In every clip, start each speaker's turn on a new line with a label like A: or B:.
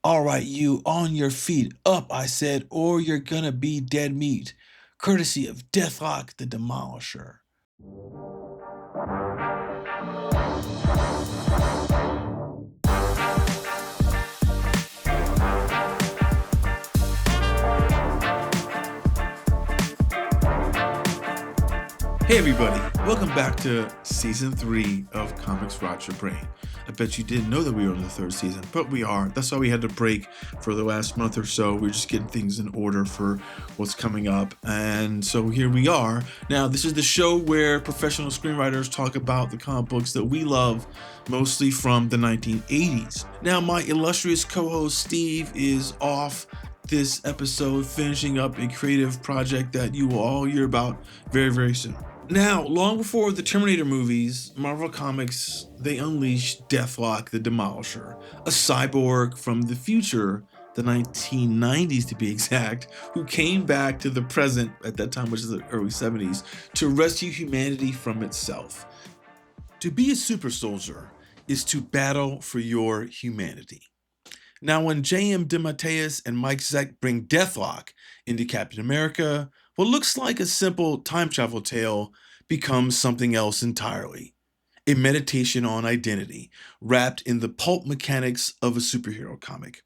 A: All right, you, on your feet, up, I said, or you're gonna be dead meat. Courtesy of Deathlok the Demolisher. Hey everybody, welcome back to Season 3 of Comics Rot Your Brain. I bet you didn't know that we were in the third season, but we are. That's why we had to break for the last month or so. We're just getting things in order for what's coming up. And so here we are. Now, this is the show where professional screenwriters talk about the comic books that we love, mostly from the 1980s. Now, my illustrious co-host Steve is off this episode, finishing up a creative project that you will all hear about very, very soon. Now, long before the Terminator movies, Marvel Comics, they unleashed Deathlok the Demolisher, a cyborg from the future, the 1990s to be exact, who came back to the present, at that time which is the early 70s, to rescue humanity from itself. To be a super soldier is to battle for your humanity. Now, when DeMatteis and Mike Zeck bring Deathlok into Captain America, what looks like a simple time travel tale becomes something else entirely. A meditation on identity, wrapped in the pulp mechanics of a superhero comic.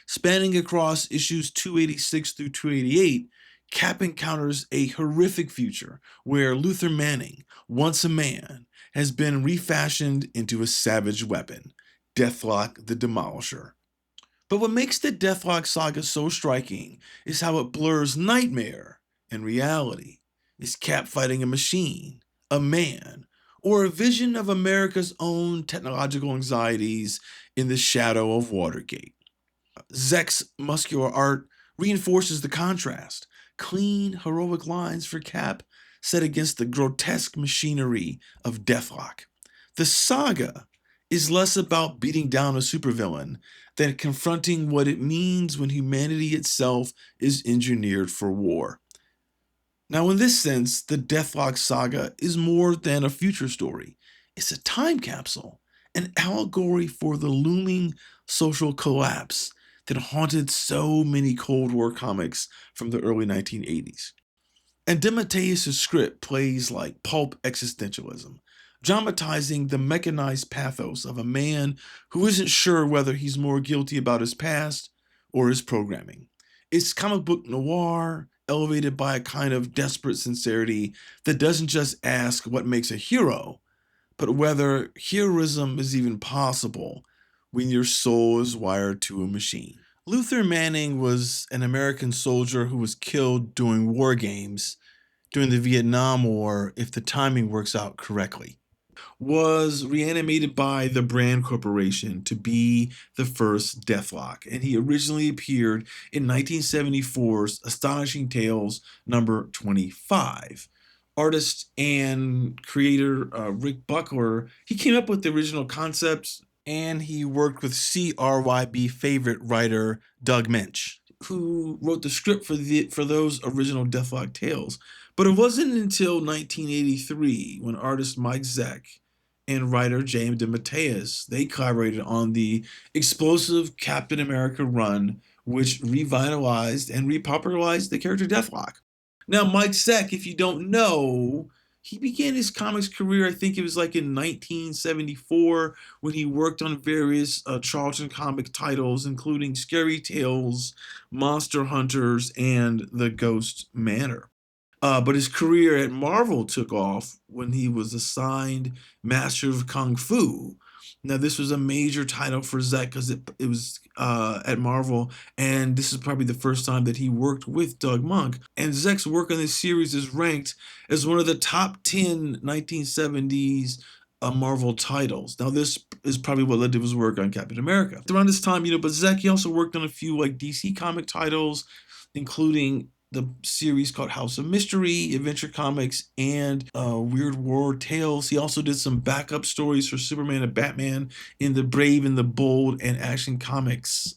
A: Spanning across issues 286 through 288, Cap encounters a horrific future where Luther Manning, once a man, has been refashioned into a savage weapon, Deathlok the Demolisher. But what makes the Deathlok Saga so striking is how it blurs nightmare and reality. Is Cap fighting a machine, a man, or a vision of America's own technological anxieties in the shadow of Watergate? Zeck's muscular art reinforces the contrast. Clean, heroic lines for Cap set against the grotesque machinery of Deathlok. The saga is less about beating down a supervillain than confronting what it means when humanity itself is engineered for war. Now, in this sense, the Deathlok Saga is more than a future story. It's a time capsule, an allegory for the looming social collapse that haunted so many Cold War comics from the early 1980s. And DeMatteis' script plays like pulp existentialism, dramatizing the mechanized pathos of a man who isn't sure whether he's more guilty about his past or his programming. It's comic book noir, elevated by a kind of desperate sincerity that doesn't just ask what makes a hero, but whether heroism is even possible when your soul is wired to a machine. Luther Manning was an American soldier who was killed during war games during the Vietnam War, if the timing works out correctly. Was reanimated by the Brand Corporation to be the first Deathlok, and he originally appeared in 1974's Astonishing Tales number 25. Artist and creator Rick Buckler, he came up with the original concepts, and he worked with CRYB favorite writer Doug Moench, who wrote the script for those original Deathlok tales. But it wasn't until 1983 when artist Mike Zeck and writer Zeck and DeMatteis, they collaborated on the explosive Captain America run, which revitalized and repopularized the character Deathlok. Now, Mike Zeck, if you don't know, he began his comics career, I think it was like in 1974, when he worked on various Charlton comic titles, including Scary Tales, Monster Hunters, and The Ghost Manor. But his career at Marvel took off when he was assigned Master of Kung Fu. Now, this was a major title for Zeck because it was at Marvel, and this is probably the first time that he worked with Doug Moench. And Zeck's work on this series is ranked as one of the top 10 1970s Marvel titles. Now, this is probably what led to his work on Captain America. Around this time, but Zeck, he also worked on a few like DC comic titles, including the series called House of Mystery, Adventure Comics, and Weird War Tales. He also did some backup stories for Superman and Batman in the Brave and the Bold and Action Comics.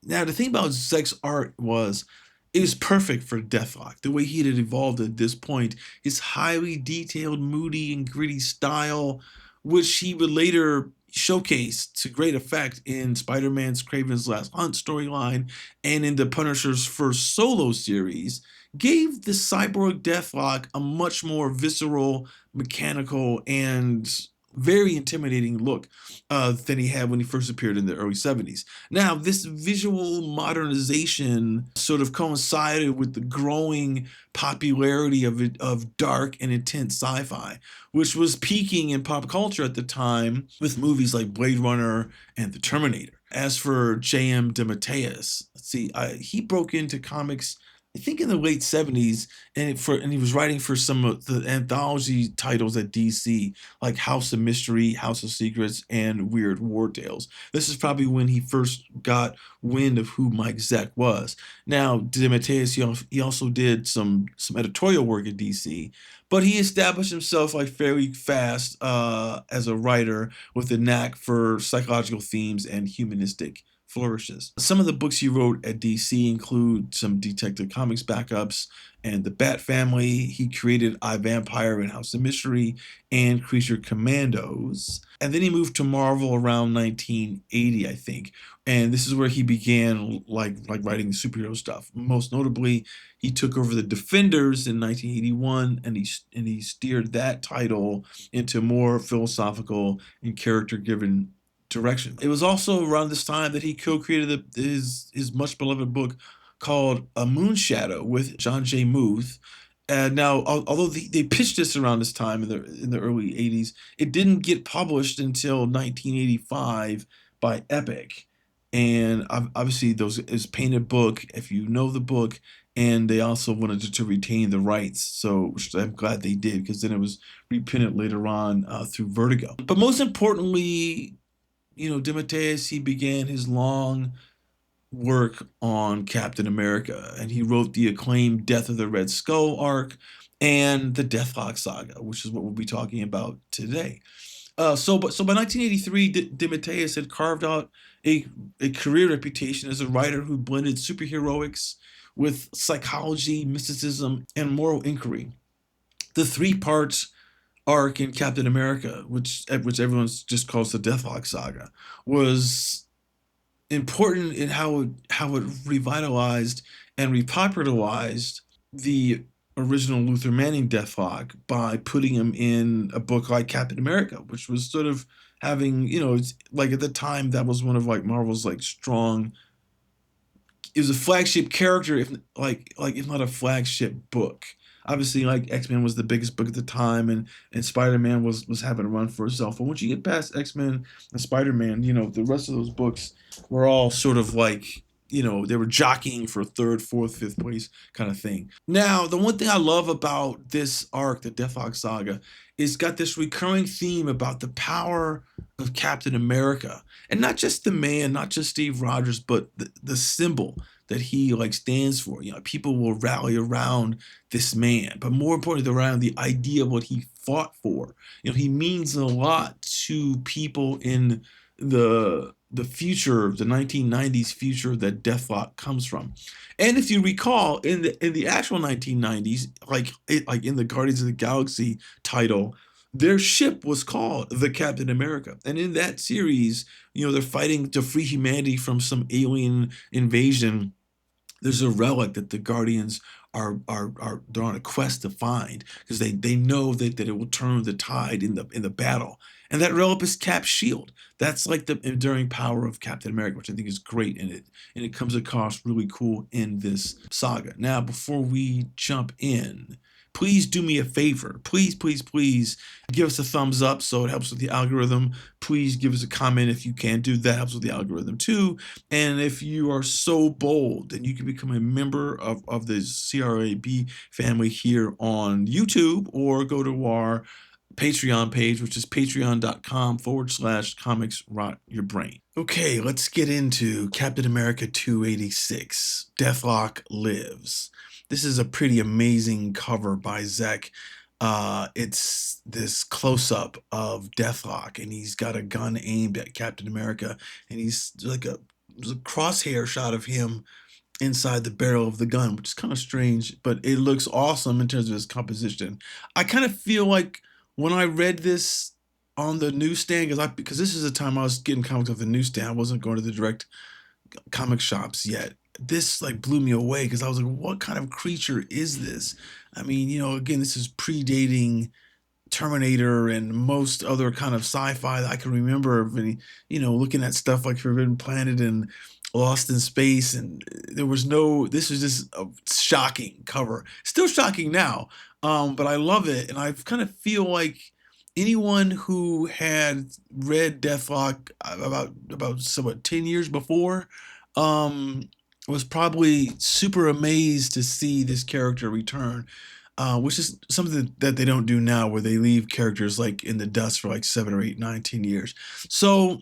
A: Now, the thing about Zeck's art was it was perfect for Deathlok. The way he had evolved at this point, his highly detailed, moody, and gritty style, which he would later showcased to great effect in Spider-Man's Kraven's Last Hunt storyline and in the Punisher's first solo series, gave the Cyborg Deathlok a much more visceral, mechanical, and very intimidating look than he had when he first appeared in the early 70s. Now, this visual modernization sort of coincided with the growing popularity of dark and intense sci-fi, which was peaking in pop culture at the time with movies like Blade Runner and The Terminator. As for J.M. DeMatteis, let's see, he broke into comics, I think, in the late 70s, and he was writing for some of the anthology titles at DC, like House of Mystery, House of Secrets, and Weird War Tales. This is probably when he first got wind of who Mike Zeck was. Now, DeMatteis, he also did some editorial work at DC, but he established himself like fairly fast as a writer with a knack for psychological themes and humanistic flourishes. Some of the books he wrote at DC include some Detective Comics backups and the Bat Family. He created I, Vampire and House of Mystery and Creature Commandos. And then he moved to Marvel around 1980, I think. And this is where he began like writing superhero stuff. Most notably, he took over the Defenders in 1981, and he steered that title into more philosophical and character-driven direction. It was also around this time that he co-created his much beloved book called A Moonshadow with John J. Muth. And now, although they pitched this around this time in the early 80s, it didn't get published until 1985 by Epic. And obviously, is painted book, if you know the book, and they also wanted to retain the rights. So, which I'm glad they did, because then it was reprinted later on through Vertigo. But most importantly, DeMatteis, he began his long work on Captain America, and he wrote the acclaimed Death of the Red Skull arc and the Deathlok Saga, which is what we'll be talking about today. So by 1983, DeMatteis had carved out a career reputation as a writer who blended superheroics with psychology, mysticism, and moral inquiry. The three-part arc in Captain America, which everyone just calls the Deathlok Saga, was important in how it revitalized and repopularized the original Luther Manning Deathlok by putting him in a book like Captain America, which was sort of having, it's like at the time that was one of like Marvel's like strong. It was a flagship character, if not a flagship book. Obviously, like X-Men was the biggest book at the time, and Spider-Man was having a run for itself. But once you get past X-Men and Spider-Man, the rest of those books were all sort of like, they were jockeying for third, fourth, fifth place kind of thing. Now, the one thing I love about this arc, the Deathlok Saga, is got this recurring theme about the power of Captain America. And not just the man, not just Steve Rogers, but the symbol that he stands for. People will rally around this man, but more importantly, around the idea of what he fought for. He means a lot to people in the future, the 1990s future that Deathlok comes from. And if you recall, in the actual 1990s, like in the Guardians of the Galaxy title, their ship was called the Captain America. And in that series, they're fighting to free humanity from some alien invasion. There's a relic that the Guardians they're on a quest to find, because they know that it will turn the tide in the battle. And that relic is Cap's shield. That's like the enduring power of Captain America, which I think is great in it. And it comes across really cool in this saga. Now, before we jump in, please do me a favor. Please, please, please give us a thumbs up so it helps with the algorithm. Please give us a comment if you can do that. Helps with the algorithm too. And if you are so bold, then you can become a member of the CRYB family here on YouTube, or go to our Patreon page, which is patreon.com/comics rot your brain. Okay, let's get into Captain America 286, Deathlok Lives. This is a pretty amazing cover by Zeck. It's this close-up of Deathlok, and he's got a gun aimed at Captain America, and he's like a crosshair shot of him inside the barrel of the gun, which is kind of strange, but it looks awesome in terms of his composition. I kind of feel like when I read this on the newsstand because this is the time I was getting comics off the newsstand. I wasn't going to the direct comic shops yet. This like blew me away because I was like, what kind of creature is this? I mean, again, this is predating Terminator and most other kind of sci-fi that I can remember. Looking at stuff like Forbidden Planet and Lost in Space, and this was just a shocking cover. Still shocking now, but I love it, and I kind of feel like anyone who had read Deathlok about somewhat 10 years before, um, was probably super amazed to see this character return, which is something that they don't do now, where they leave characters like in the dust for like 7 or 8, 9, 10 years. So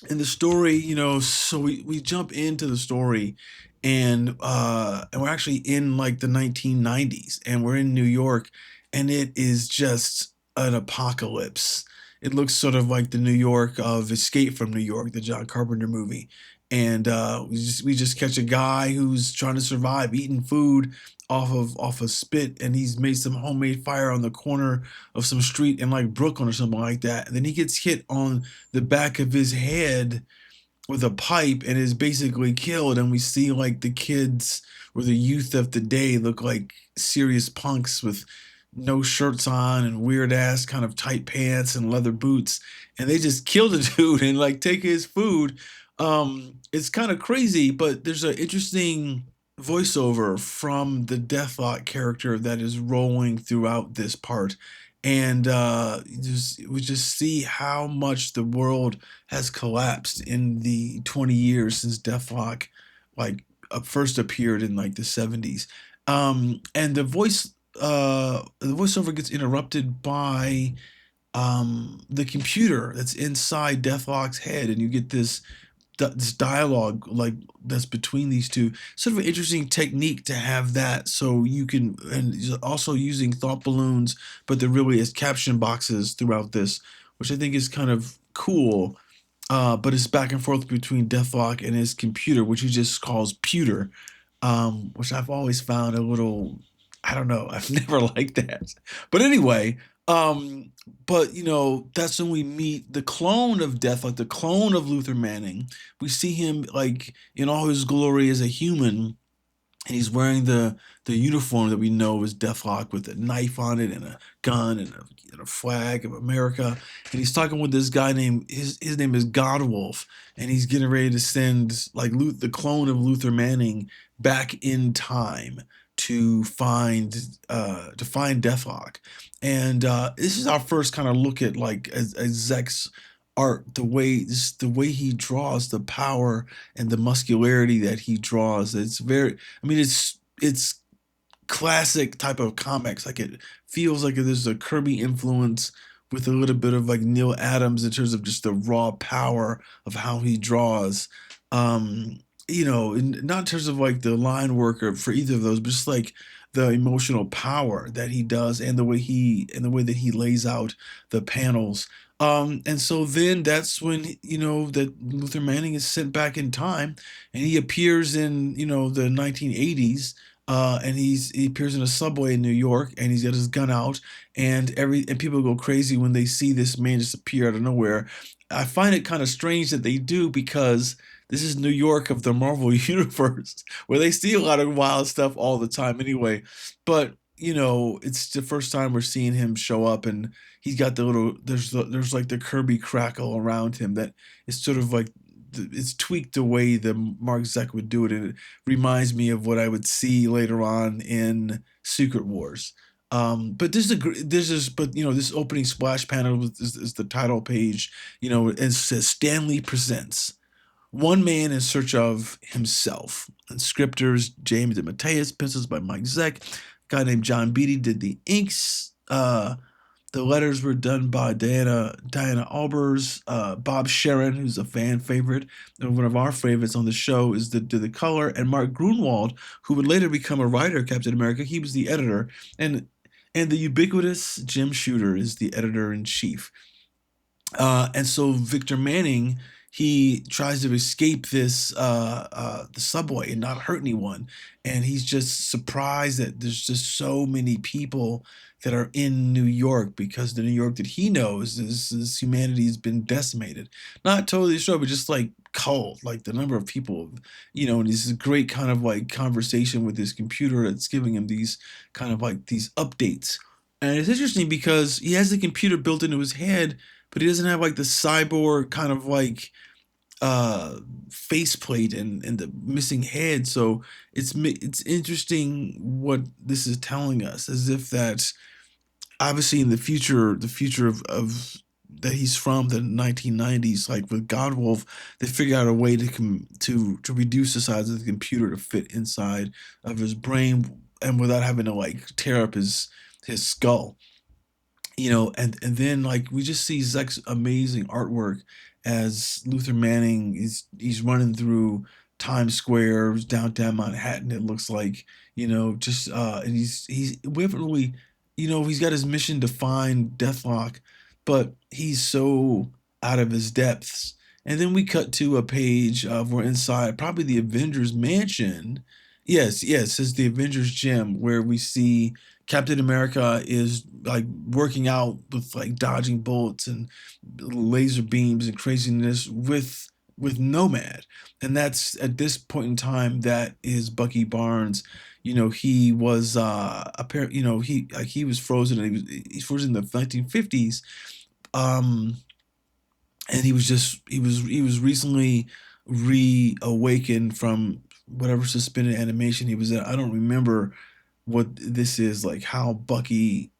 A: in the story, so we jump into the story, and we're actually in like the 1990s, and we're in New York, and it is just an apocalypse. It looks sort of like the New York of Escape from New York, the John Carpenter movie. And we just catch a guy who's trying to survive, eating food off of spit, and he's made some homemade fire on the corner of some street in like Brooklyn or something like that. And then he gets hit on the back of his head with a pipe and is basically killed. And we see like the kids or the youth of the day look like serious punks with no shirts on and weird ass kind of tight pants and leather boots, and they just kill the dude and like take his food. It's kind of crazy, but there's an interesting voiceover from the Deathlok character that is rolling throughout this part. And we just see how much the world has collapsed in the 20 years since Deathlok like first appeared in like the 70s. And the voiceover gets interrupted by the computer that's inside Deathlok's head, and you get this dialogue like that's between these two. Sort of an interesting technique to have that, so you can, and also using thought balloons, but there really is caption boxes throughout this, which I think is kind of cool. But it's back and forth between Deathlok and his computer, which he just calls Pewter, which I've always found a little, I don't know, I've never liked that. But anyway, but that's when we meet the clone of Deathlok, the clone of Luther Manning. We see him like in all his glory as a human, and he's wearing the uniform that we know as Deathlok, with a knife on it and a gun and a flag of America. And he's talking with this guy named, his name is Godwolf, and he's getting ready to send like the clone of Luther Manning back in time to find Deathlok. And this is our first kind of look at like as Zeck's art, the way he draws, the power and the muscularity that he draws. It's very, I mean, it's classic type of comics. Like, it feels like there's a Kirby influence with a little bit of like Neil Adams in terms of just the raw power of how he draws. Not in terms of like the line work or for either of those, but just like the emotional power that he does, and the way that he lays out the panels. And so then that's when that Luther Manning is sent back in time, and he appears in the 1980s. And he appears in a subway in New York, and he's got his gun out, and people go crazy when they see this man just appear out of nowhere. I find it kind of strange that they do, because this is New York of the Marvel universe, where they see a lot of wild stuff all the time anyway. But it's the first time we're seeing him show up, and he's got there's like the Kirby crackle around him that is sort of like it's tweaked the way the Mark Zeck would do it, and it reminds me of what I would see later on in Secret Wars. But this opening splash panel is the title page, and says Stanley presents One Man in Search of Himself. And scripters James DeMatteis, pencils by Mike Zeck. A guy named John Beatty did the inks. The letters were done by Diana Albers. Bob Sharon, who's a fan favorite, and one of our favorites on the show, is the color. And Mark Grunwald, who would later become a writer of Captain America, he was the editor. And the ubiquitous Jim Shooter is the editor-in-chief. And so Victor Manning, he tries to escape the subway and not hurt anyone, and he's just surprised that there's just so many people that are in New York, because the New York that he knows is humanity's been decimated. Not totally destroyed, but just like culled. Like the number of people, and this is a great kind of like conversation with his computer that's giving him these kind of like these updates. And it's interesting because he has the computer built into his head, but he doesn't have like the cyborg kind of like uh faceplate and the missing head. So it's interesting what this is telling us, as if that obviously in the future of that he's from, the 1990s, like with Godwolf, they figure out a way to reduce the size of the computer to fit inside of his brain, and without having to like tear up his skull. And then like we just see Zeck's amazing artwork as Luther Manning is he's running through Times Square, downtown Manhattan. It looks like, just and he's we haven't really, he's got his mission to find Deathlok, but he's so out of his depths. And then we cut to a page of we're inside probably the Avengers mansion. Yes, yes, it's the Avengers gym where we see Captain America is like working out with like dodging bullets and laser beams and craziness with Nomad. And that's at this point in time that is Bucky Barnes. He was apparent, he was frozen, and he's frozen in the 1950s. Um and he was recently reawakened from whatever suspended animation he was in. I don't remember what this is, like how Bucky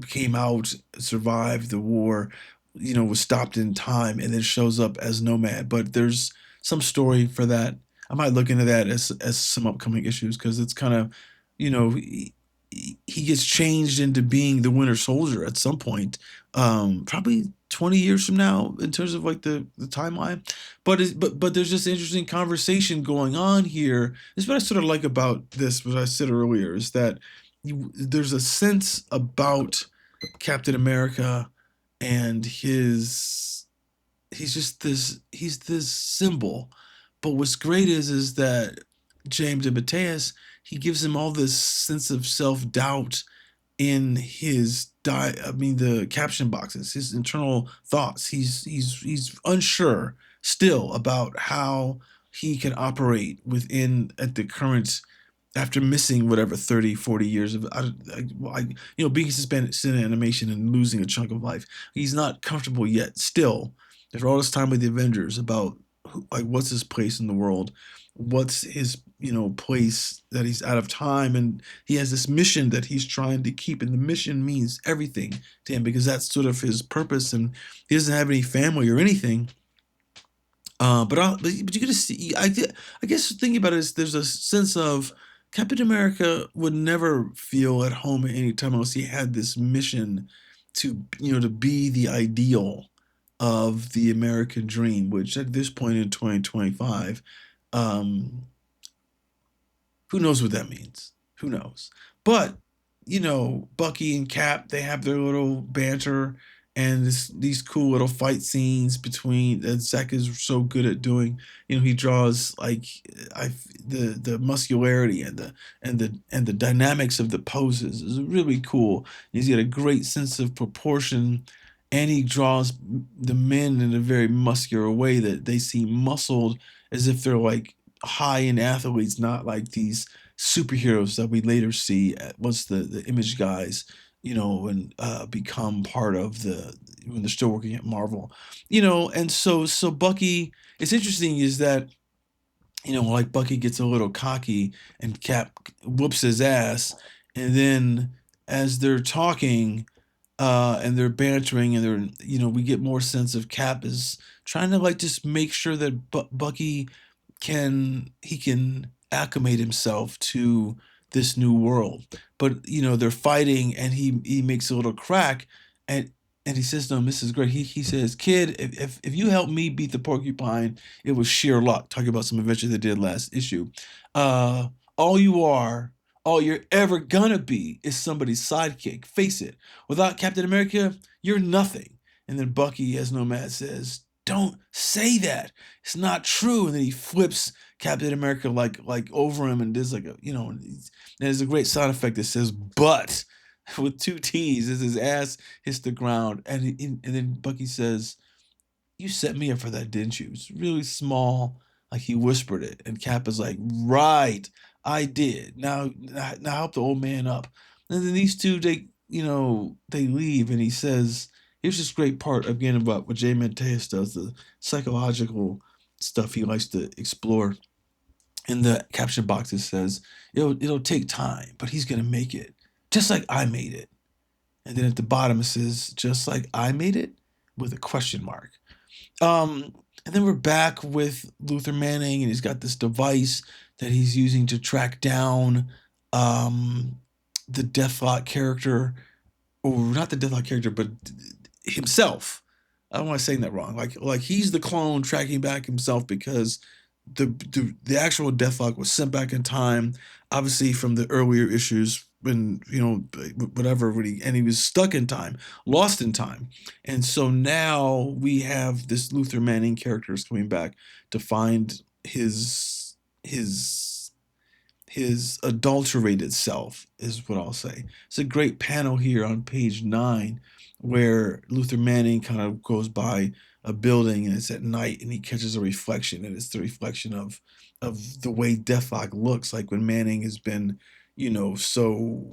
A: came out, survived the war, was stopped in time, and then shows up as Nomad. But there's some story for that. I might look into that as some upcoming issues, because it's kind of, he gets changed into being the Winter Soldier at some point, probably 20 years from now in terms of like the timeline. But there's just interesting conversation going on here. This is what I sort of like about this, what I said earlier, is that there's a sense about Captain America and he's this symbol. But what's great is that James DeMatteis, he gives him all this sense of self-doubt in the caption boxes, his internal thoughts. He's unsure still about how he can operate within at the current, after missing whatever 30, 40 years of being suspended in animation and losing a chunk of life. He's not comfortable yet still, after all this time with the Avengers, about like what's his place in the world, what's his place, that he's out of time, and he has this mission that he's trying to keep, and the mission means everything to him because that's sort of his purpose, and he doesn't have any family or anything. But you gotta see. I guess thinking about it is there's a sense of Captain America would never feel at home at any time unless he had this mission to be the ideal of the American dream, which at this point in 2025, um, who knows what that means? Who knows? But Bucky and Cap, they have their little banter and these cool little fight scenes between that Zeck is so good at doing. He draws like I the muscularity and the dynamics of the poses is really cool. He's got a great sense of proportion, and he draws the men in a very muscular way that they seem muscled, as if they're like high-end athletes, not like these superheroes that we later see once the image guys, and become part of when they're still working at Marvel. And so Bucky, it's interesting is that, like Bucky gets a little cocky and Cap whoops his ass, and then as they're talking, and they're bantering, and we get more sense of Cap is trying to like just make sure that Bucky can acclimate himself to this new world. But they're fighting, and he makes a little crack, and he says to him, "This is great." He says, "Kid, if you help me beat the porcupine, it was sheer luck." Talking about some adventure they did last issue. Uh, all you are, all you're ever gonna be, is somebody's sidekick. Face it. Without Captain America, you're nothing. And then Bucky, as Nomad, says, "Don't say that. It's not true." And then he flips Captain America like over him and does like and there's a great sound effect that says "but." with two T's as his ass hits the ground, and then Bucky says, "You set me up for that, didn't you?" It's really small, like he whispered it, and Cap is like, "Right, I did. Now help the old man up." And then these two, they leave, and he says, "Here's this great part again about what DeMatteis does, the psychological stuff he likes to explore." In the caption box, it says, "It'll take time, but he's gonna make it, just like I made it." And then at the bottom it says, "Just like I made it," with a question mark. And then we're back with Luther Manning, and he's got this device that he's using to track down the Deathlok character, or not the Deathlok character, but himself. I don't want to say that wrong. Like he's the clone tracking back himself because the actual Deathlok was sent back in time, obviously from the earlier issues when whatever and he was stuck in time, lost in time, and so now we have this Luther Manning character is coming back to find his adulterated self, is what I'll say. It's a great panel here on page 9 where Luther Manning kind of goes by a building and it's at night and he catches a reflection, and it's the reflection of the way Deathlok looks like when Manning has been, so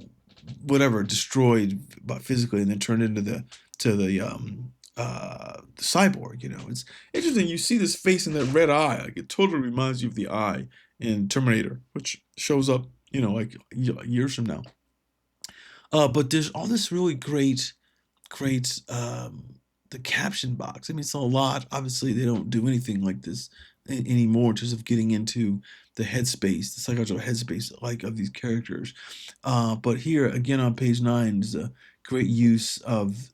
A: whatever, destroyed physically and then turned into the cyborg. It's interesting. You see this face and that red eye, like it totally reminds you of the eye in Terminator, which shows up, like years from now. But there's all this really great, the caption box. I mean, it's a lot. Obviously, they don't do anything like this anymore in terms of getting into the headspace, the psychological headspace, like of these characters. But here again on page 9 is a great use of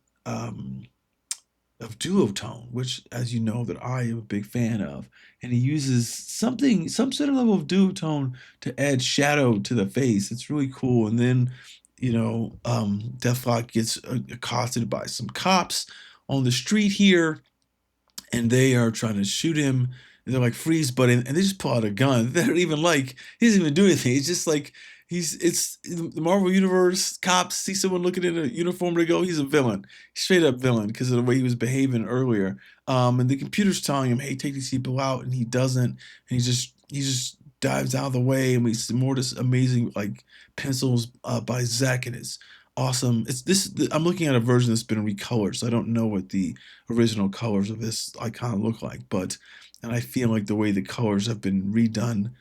A: duotone, which, as you know, that I am a big fan of, and he uses some sort of level of duotone to add shadow to the face. It's really cool. And then, Deathlok gets accosted by some cops on the street here, and they are trying to shoot him. And they're like freeze button, and they just pull out a gun. They're even like he doesn't even do anything. It's just like it's the Marvel Universe. Cops see someone looking in a uniform, they go, he's a villain, straight up villain, because of the way he was behaving earlier. And the computer's telling him, hey, take these people out, and he doesn't, and he just dives out of the way, and we see more of this amazing like pencils by Zeck, and it's awesome. I'm looking at a version that's been recolored, so I don't know what the original colors of this icon look like, and I feel like the way the colors have been redone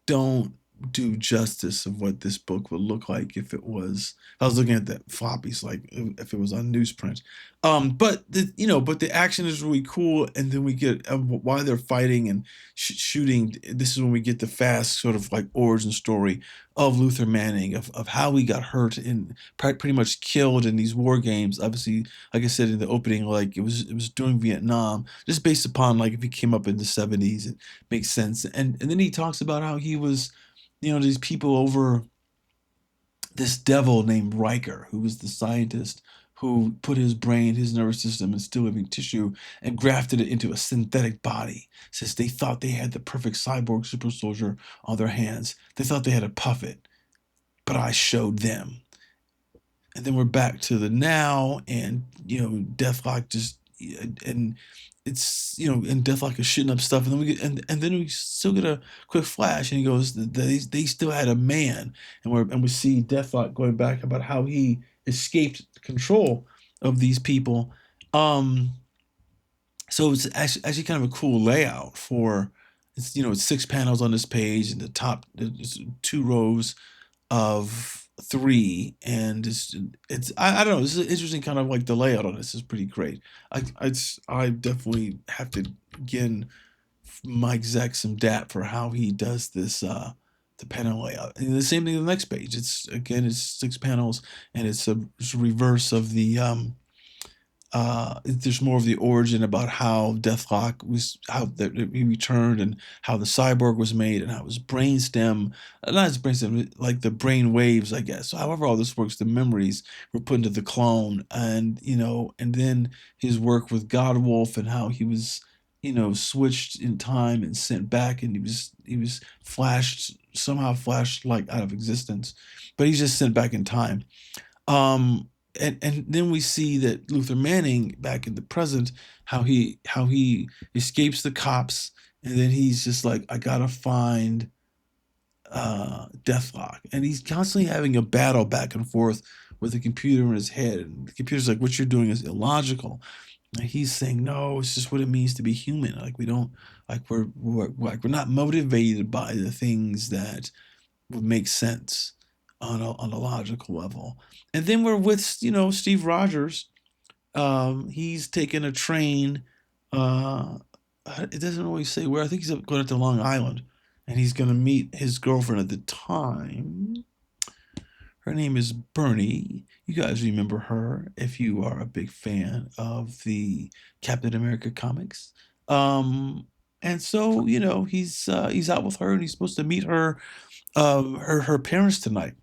A: don't do justice of what this book would look like if it was. I was looking at the floppies, like if it was on newsprint. But the action is really cool, and then we get why they're fighting and shooting. This is when we get the fast sort of like origin story of Luther Manning, of how he got hurt and pretty much killed in these war games. Obviously, like I said in the opening, like it was during Vietnam, just based upon like if he came up in the 70s, it makes sense. And then he talks about how he was, these people over this devil named Riker, who was the scientist who put his brain, his nervous system, and still living tissue and grafted it into a synthetic body. Since they thought they had the perfect cyborg super soldier on their hands, they thought they had a puppet, but I showed them. And then we're back to the now, and Deathlok just and it's and Deathlok is shooting up stuff, and then we still get a quick flash, and he goes, they still had a man, and we see Deathlok going back about how he escaped control of these people. So it's actually kind of a cool layout for it's 6 panels on this page, and the top there's 2 rows of 3, and I don't know, this is interesting, kind of like the layout on this is pretty great. I definitely have to again Mike Zeck some dap for how he does this the panel layout. And the same thing on the next page. It's 6 panels, and it's a reverse of the there's more of the origin about how Deathlok was, how that he returned, and how the cyborg was made, and how his brainstem, not his brainstem, like the brain waves, I guess. So however all this works, the memories were put into the clone, and and then his work with Godwolf, and how he was, switched in time and sent back, and he was flashed like out of existence, but he's just sent back in time. Um, and then we see that Luther Manning back in the present, how he escapes the cops, and then he's just like, I gotta find Deathlok, and he's constantly having a battle back and forth with the computer in his head. And the computer's like, what you're doing is illogical. And he's saying, no, it's just what it means to be human. Like we don't, we're not motivated by the things that would make sense on a logical level. And then we're with Steve Rogers. He's taking a train. Uh, it doesn't always say where. I think he's going to Long Island, and he's going to meet his girlfriend at the time. Her name is Bernie. You guys remember her if you are a big fan of the Captain America comics. Um, and so he's out with her, and he's supposed to meet her parents tonight.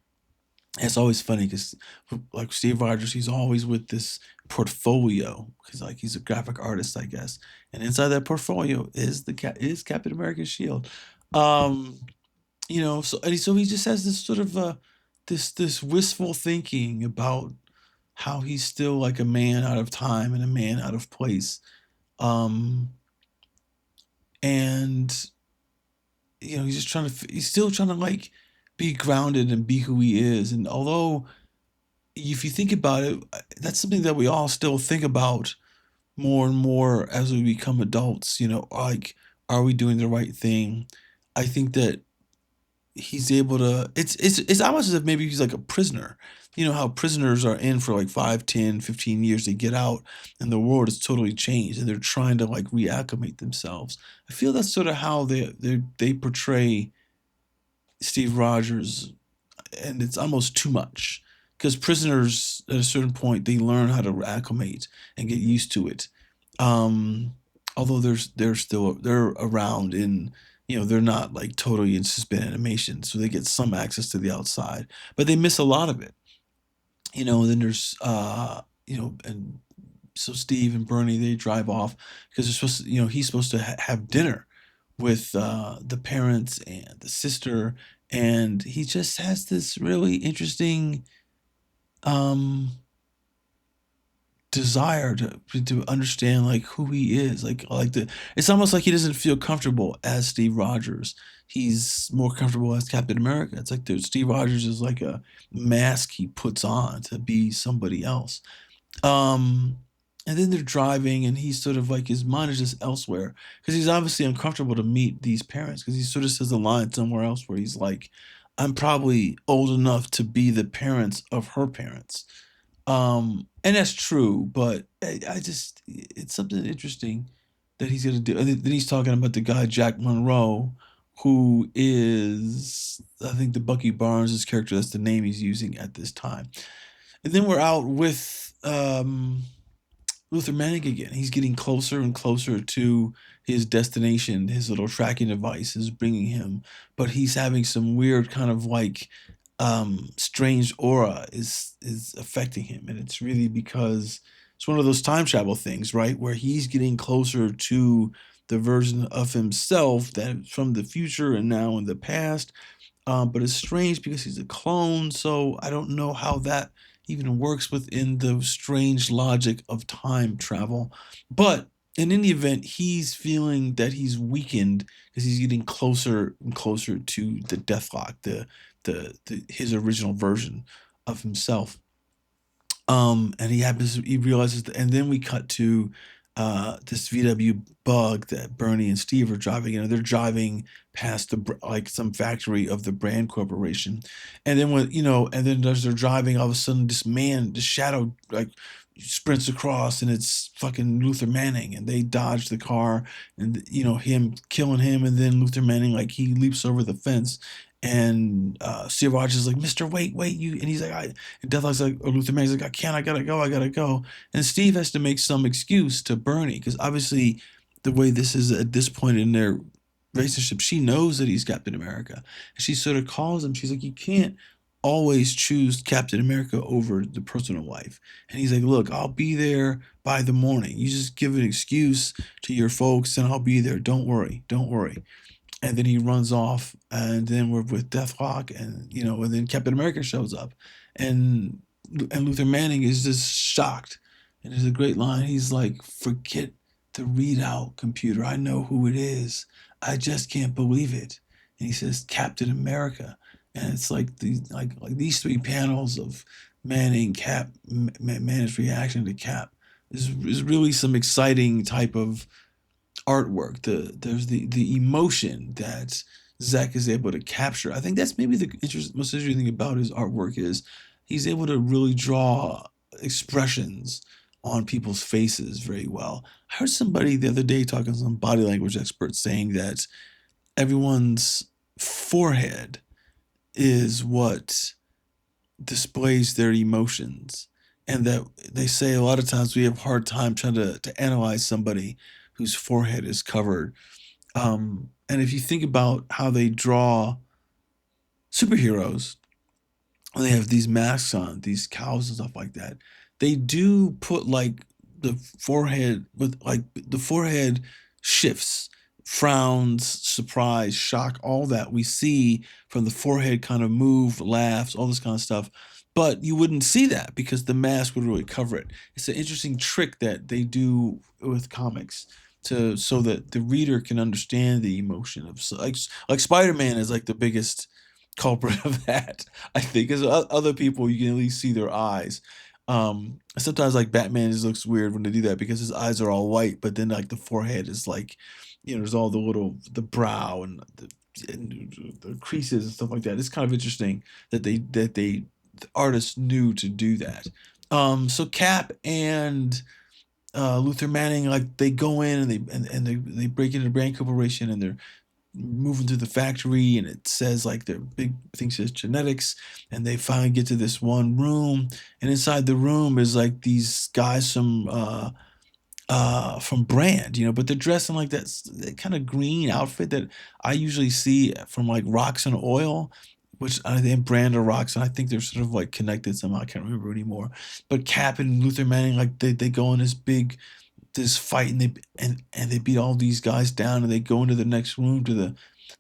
A: It's always funny because, like Steve Rogers, he's always with this portfolio because, like, he's a graphic artist, I guess. And inside that portfolio is Captain America's shield. Um, so he just has this sort of this wistful thinking about how he's still like a man out of time and a man out of place. Um, and he's just he's still trying to like be grounded and be who he is. And although if you think about it, that's something that we all still think about more and more as we become adults. Like, are we doing the right thing? I think that he's able to. It's almost as if maybe he's like a prisoner. You know how prisoners are in for like 5, 10, 15 years. They get out and the world has totally changed and they're trying to like reacclimate themselves. I feel that's sort of how they portray Steve Rogers, and it's almost too much because prisoners at a certain point they learn how to acclimate and get used to it. Um, Although they're around in they're not like totally in suspended animation, so they get some access to the outside, but they miss a lot of it. And then there's and so Steve and Bernie they drive off because they're supposed to, he's supposed to have dinner with the parents and the sister, and he just has this really interesting um, desire to understand like who he is, like the it's almost like he doesn't feel comfortable as Steve Rogers. He's more comfortable as Captain America. It's like Steve Rogers is like a mask he puts on to be somebody else. Um, and then they're driving, and he's sort of like his mind is just elsewhere because he's obviously uncomfortable to meet these parents because he sort of says a line somewhere else where he's like, "I'm probably old enough to be the parents of her parents," and that's true. But I just it's something interesting that he's gonna do. And then he's talking about the guy Jack Monroe, who is I think the Bucky Barnes' character. That's the name he's using at this time. And then we're out with Luther Manning again. He's getting closer and closer to his destination. His little tracking device is bringing him, but he's having some weird kind of like strange aura is affecting him, and it's really because it's one of those time travel things, right? Where he's getting closer to the version of himself that from the future and now in the past, but it's strange because he's a clone, so I don't know how that even works within the strange logic of time travel. But in any event, he's feeling that he's weakened because he's getting closer and closer to the Deathlok, the his original version of himself. And he realizes, and then we cut to this VW bug that Bernie and Steve are driving in. They're driving past like some factory of the Brand Corporation, and then and then as they're driving, all of a sudden this shadow like sprints across, and it's fucking Luther Manning, and they dodge the car, and him killing him, and then Luther Manning like he leaps over the fence. And Steve Rogers is like, Mister, wait, you, and he's like, and Deathlok's like, or Luther Manning's like, I can't, I gotta go. And Steve has to make some excuse to Bernie because obviously, the way this is at this point in their relationship, she knows that he's Captain America, and she sort of calls him. She's like, you can't always choose Captain America over the personal life. And he's like, look, I'll be there by the morning. You just give an excuse to your folks, and I'll be there. Don't worry, don't worry. And then he runs off, and then we're with Deathlok, and and then Captain America shows up, and and Luther Manning is just shocked. And there's a great line. He's like, "Forget the readout, computer. I know who it is. I just can't believe it." And he says, "Captain America." And it's like these three panels of Manning, Cap, Manning's reaction to Cap is really some exciting type of artwork. There's the emotion that Zeck is able to capture. I think that's maybe the most interesting thing about his artwork is he's able to really draw expressions on people's faces very well. I heard somebody the other day talking to some body language experts saying that everyone's forehead is what displays their emotions, and that they say a lot of times we have a hard time trying to analyze somebody whose forehead is covered. And if you think about how they draw superheroes, when they have these masks on, these cows and stuff like that, they do put like the forehead with like the forehead shifts, frowns, surprise, shock, all that we see from the forehead kind of move, laughs, all this kind of stuff. But you wouldn't see that because the mask would really cover it. It's an interesting trick that they do with comics to so that the reader can understand the emotion of like Spider-Man is like the biggest culprit of that. I think because other people you can at least see their eyes. Sometimes like Batman just looks weird when they do that because his eyes are all white, but then like the forehead is like, there's all the brow and the creases and stuff like that. It's kind of interesting that the artists knew to do that. So Cap and Luther Manning, like they go in and they break into the Brand Corporation and they're moving through the factory, and it says like their big thing says genetics, and they finally get to this one room, and inside the room is like these guys from Brand, but they're dressed in like that kind of green outfit that I usually see from like Rocks and Oil, which I think Brand or Rocks, and I think they're sort of like connected somehow. I can't remember anymore. But Cap and Luther Manning, like they go in this fight, and they beat all these guys down, and they go into the next room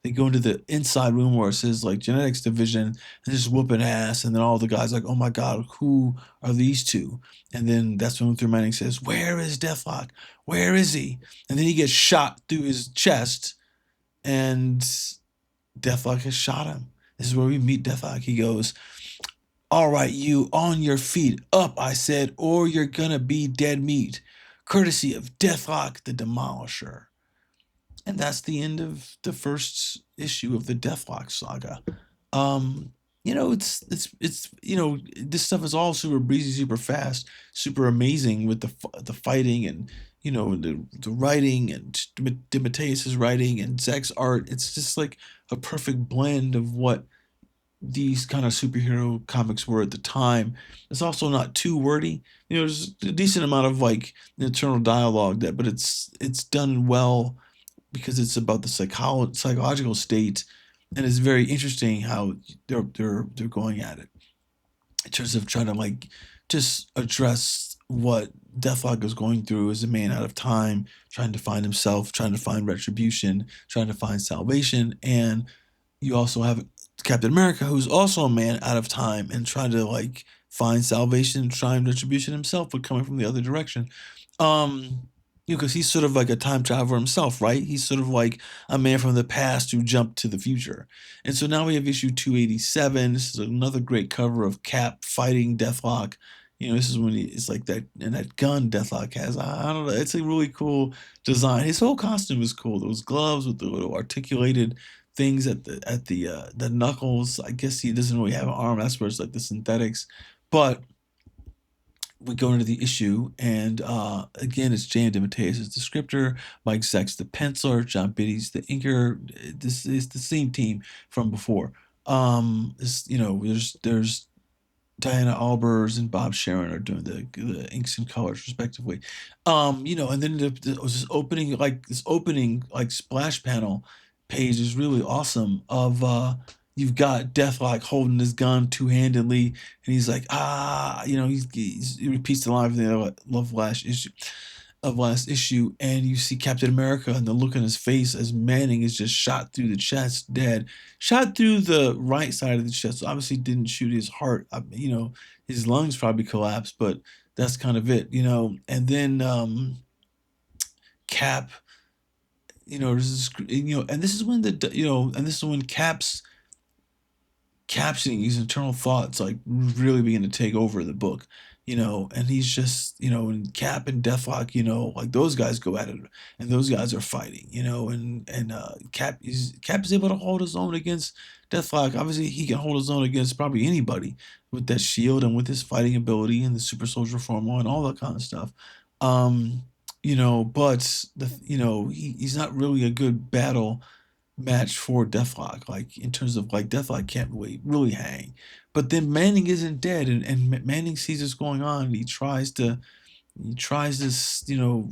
A: they go into the inside room where it says like genetics division, and just whooping ass, and then all the guys like, oh my god, who are these two? And then that's when Luther Manning says, where is Deathlok? Where is he? And then he gets shot through his chest, and Deathlok has shot him. This is where we meet Deathlok. He goes, all right, you, on your feet, up, I said, or you're gonna be dead meat. Courtesy of Deathlok the Demolisher. And that's the end of the first issue of the Deathlok Saga. This stuff is all super breezy, super fast, super amazing with the fighting and the writing and DeMatteis' writing and Zeck's art. It's just like a perfect blend of what these kind of superhero comics were at the time. It's also not too wordy. There's a decent amount of like internal dialogue but it's done well because it's about the psychological state, and it's very interesting how they're going at it in terms of trying to like just address what Deathlok is going through as a man out of time, trying to find himself, trying to find retribution, trying to find salvation. And you also have Captain America, who's also a man out of time and trying to like find salvation, trying retribution himself, but coming from the other direction. Because he's sort of like a time traveler himself, right? He's sort of like a man from the past who jumped to the future. And so now we have issue 287. This is another great cover of Cap fighting Deathlok. This is when it's like that, and that gun Deathlok has. I don't know. It's a really cool design. His whole costume is cool. Those gloves with the little articulated things at the knuckles. I guess he doesn't really have an arm. That's where it's like the synthetics. But we go into the issue, and again, it's Zeck and DeMatteis as the scripter, Mike Zeck's the penciler, John Bitty's the inker. This is the same team from before. There's Diana Albers and Bob Sharon are doing the inks and colors respectively. And then this opening like splash panel page is really awesome of you've got Deathlok holding his gun two-handedly, and he's like, he repeats the line from the Love Flash issue. of last issue, and you see Captain America and the look on his face as Manning is just shot through the chest, dead, shot through the right side of the chest. So obviously, didn't shoot his heart. His lungs probably collapsed, but that's kind of it. And then Cap, and this is when and this is when Cap's captioning these internal thoughts like really begin to take over the book, and he's just, and Cap and Deathlok, like those guys go at it, and those guys are fighting, and Cap is able to hold his own against Deathlok. Obviously he can hold his own against probably anybody with that shield and with his fighting ability and the super soldier formula and all that kind of stuff. um but he's not really a good battle match for Deathlok. Like in terms of like Deathlok can't really hang. But then Manning isn't dead, and Manning sees what's going on, and he tries to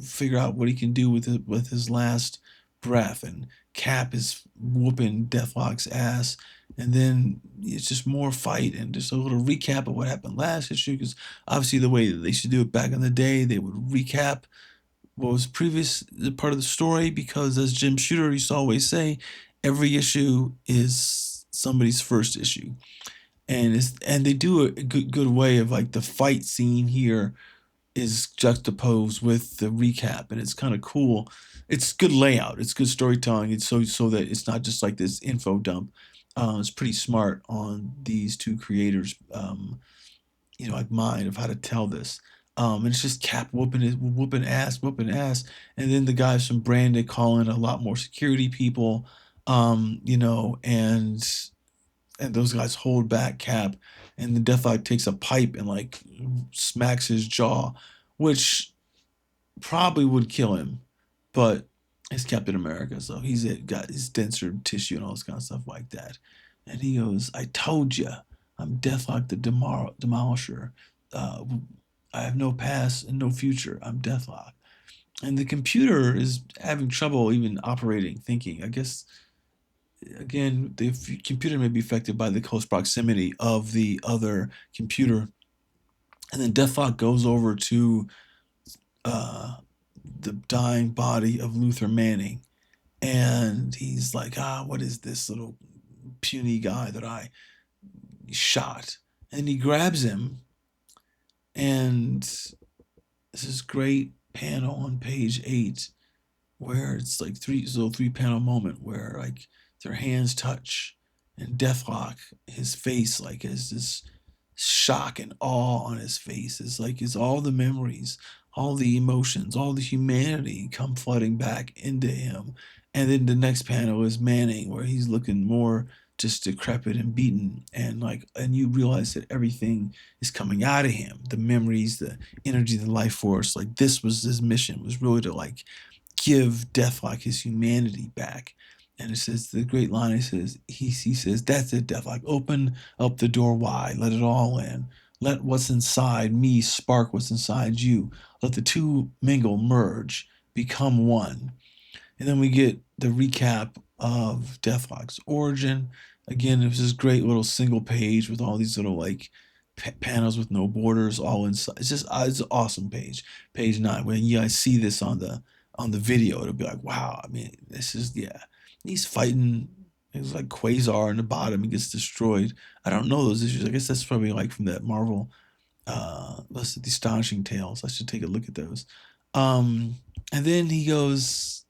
A: figure out what he can do with his last breath, and Cap is whooping Deathlok's ass, and then it's just more fight and just a little recap of what happened last issue, because obviously the way that they should do it back in the day, they would recap what was previous part of the story, because as Jim Shooter used to always say, every issue is somebody's first issue, and they do a good way of like the fight scene here is juxtaposed with the recap, and it's kind of cool. It's good layout, it's good storytelling. It's so that it's not just like this info dump. It's pretty smart on these two creators, like mind of how to tell this. And it's just Cap whooping ass, and then the guys from Branded call in a lot more security people, and those guys hold back Cap, and the Deathlock takes a pipe and like smacks his jaw, which probably would kill him, but it's Captain America, so got his denser tissue and all this kind of stuff like that. And he goes, "I told you, I'm Deathlock the Demolisher. Uh, I have no past and no future. I'm Deathlock." And the computer is having trouble even operating, thinking. I guess again, the computer may be affected by the close proximity of the other computer. And then Deathlock goes over to uh, the dying body of Luther Manning, and he's like, what is this little puny guy that I shot? And he grabs him, and this is great panel on page 8 where it's like three panel moment where like their hands touch, and Deathlock, his face like has this shock and awe on his face. It's all the memories, all the emotions, all the humanity come flooding back into him. And then the next panel is Manning, where he's looking more just decrepit and beaten, and you realize that everything is coming out of him. The memories, the energy, the life force. Like this was his mission, was really to like give Deathlock his humanity back. And it says the great line. It says he says, "That's it, Deathlock. Open up the door wide. Let it all in. Let what's inside me spark what's inside you. Let the two mingle, merge, become one." And then we get the recap of Deathlock's origin. Again, it was this great little single page with all these little like panels with no borders all inside. It's an awesome page. Page 9. When you guys see this on the video, it'll be like, wow. I mean, this is, yeah. He's fighting. It's like Quasar in the bottom. He gets destroyed. I don't know those issues. I guess that's probably like from that Marvel. Let's see, the Astonishing Tales. I should take a look at those. And then he goes,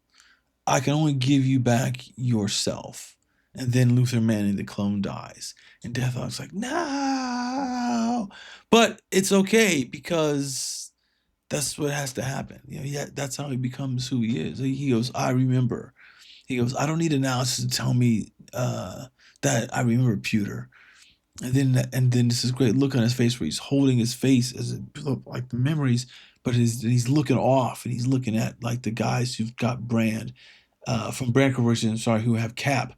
A: "I can only give you back yourself." And then Luther Manning, the clone, dies. And Deathlock's like, "No!" But it's okay, because that's what has to happen. That's how he becomes who he is. He goes, "I remember." He goes, "I don't need analysis to tell me that I remember Pewter." And then this is great look on his face where he's holding his face as like the memories, but he's looking off, and he's looking at like the guys who've got Brand from Brand Corporation, sorry, who have Cap,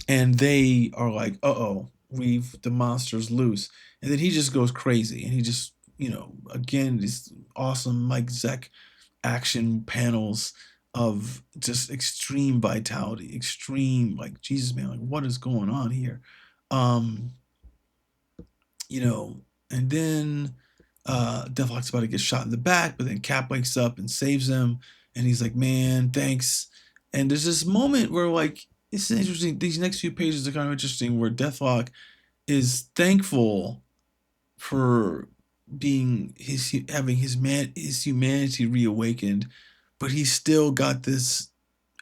A: and they are like, "Uh-oh, the monster's loose." And then he just goes crazy, and he just, again, these awesome Mike Zeck action panels of just extreme vitality, extreme, like, Jesus, man, like what is going on here? Um, and then Deathlok's about to get shot in the back, but then Cap wakes up and saves him, and he's like, "Man, thanks." And there's this moment where like it's interesting. These next few pages are kind of interesting, where Deathlok is thankful for being having his humanity reawakened, but he's still got this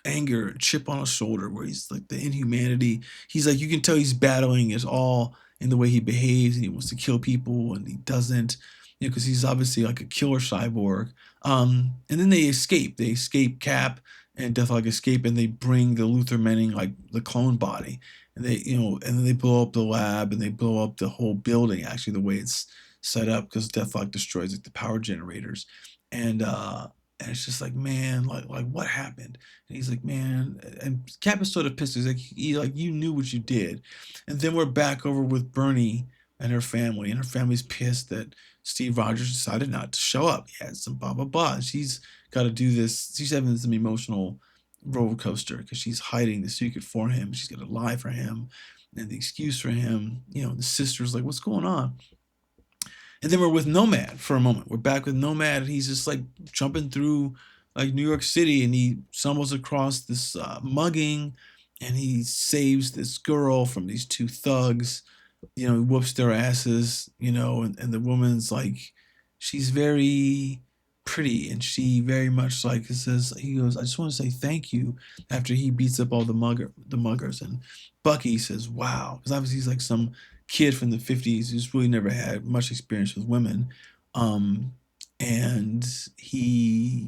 A: anger, chip on his shoulder, where he's like the inhumanity. He's like, you can tell he's battling is all in the way he behaves, and he wants to kill people, and he doesn't, because he's obviously like a killer cyborg. And then they escape. They escape Cap and Deathlok escape, and they bring the Luther Manning, like the clone body, and and then they blow up the lab, and they blow up the whole building. Actually, the way it's set up, because Deathlok destroys like the power generators, and and it's just like, man, like what happened? And he's like, man, and Cap is sort of pissed. He's like, you knew what you did. And then we're back over with Bernie and her family, and her family's pissed that Steve Rogers decided not to show up. He had some blah blah blah. She's got to do this. She's having some emotional roller coaster because she's hiding the secret for him. She's got to lie for him, and the excuse for him. The sister's like, what's going on? And then we're with Nomad for a moment. We're back with Nomad, and he's just like jumping through like New York City, and he stumbles across this mugging, and he saves this girl from these two thugs. He whoops their asses, and the woman's like, she's very pretty, and she very much like says, he goes, I just want to say thank you, after he beats up all the muggers. And Bucky says, wow, because obviously he's like some kid from the 50s who's really never had much experience with women. And he's